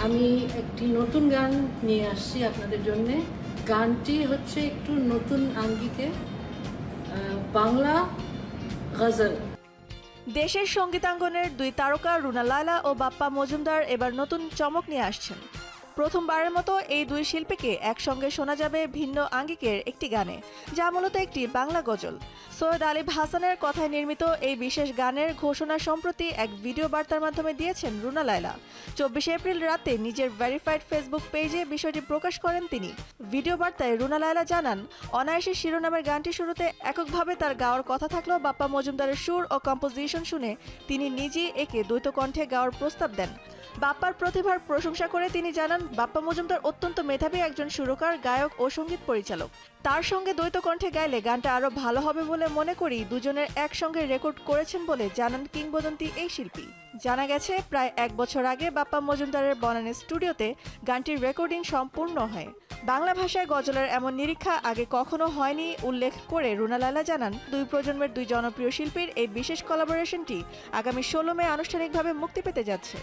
আমি একটি নতুন গান নিয়ে আসছি আপনাদের জন্যে। গানটি হচ্ছে একটু নতুন আঙ্গিকে বাংলা গজল। দেশের সঙ্গীতাঙ্গনের দুই তারকা রুনা লায়লা ও বাপ্পা মজুমদার এবার নতুন চমক নিয়ে আসছেন। প্রথমবারের মতো এই দুই শিল্পীকে একসঙ্গে শোনা যাবে ভিন্ন আঙ্গিকের একটি গানে, যা মূলত একটি বাংলা গজল। সৈয়দ আলিফ হাসানের কথায় নির্মিত এই বিশেষ গানের ঘোষণা সম্প্রতি এক ভিডিও বার্তার মাধ্যমে দিয়েছেন রুনা লায়লা। 24 এপ্রিল রাতে নিজের ভেরিফাইড ফেসবুক পেজে বিষয়টি প্রকাশ করেন তিনি। ভিডিও বার্তায় রুনা লায়লা জানান, অনায়াসী শিরোনামের গানটি শুরুতে এককভাবে তার গাওয়ার কথা থাকলেও বাপ্পা মজুমদারের সুর ও কম্পোজিশন শুনে তিনি নিজেই একে দ্বৈত কণ্ঠে গাওয়ার প্রস্তাব দেন। বাপ্পার প্রতিভার প্রশংসা করে তিনি জানান, বাপ্পা মজুমদার অত্যন্ত মেধাবী একজন সুরকার, গায়ক ও সঙ্গীত পরিচালক। তার সঙ্গে দ্বৈত কণ্ঠে গাইলে গানটা আরও ভালো হবে বলে মনে করি। দুজনের একসঙ্গে রেকর্ড করেছেন বলে জানান কিংবদন্তি এই শিল্পী। জানা গেছে, প্রায় 1 বছর আগে বাপ্পা মজুমদারের বনানী স্টুডিওতে গানটির রেকর্ডিং সম্পূর্ণ হয়। বাংলা ভাষায় গজলের এমন নিরীক্ষা আগে কখনো হয়নি উল্লেখ করে রুনা লায়লা জানান, দুই প্রজন্মের দুই জনপ্রিয় শিল্পীর এই বিশেষ কোলাবোরেশনটি আগামী 16 মে আনুষ্ঠানিকভাবে মুক্তি পেতে যাচ্ছে।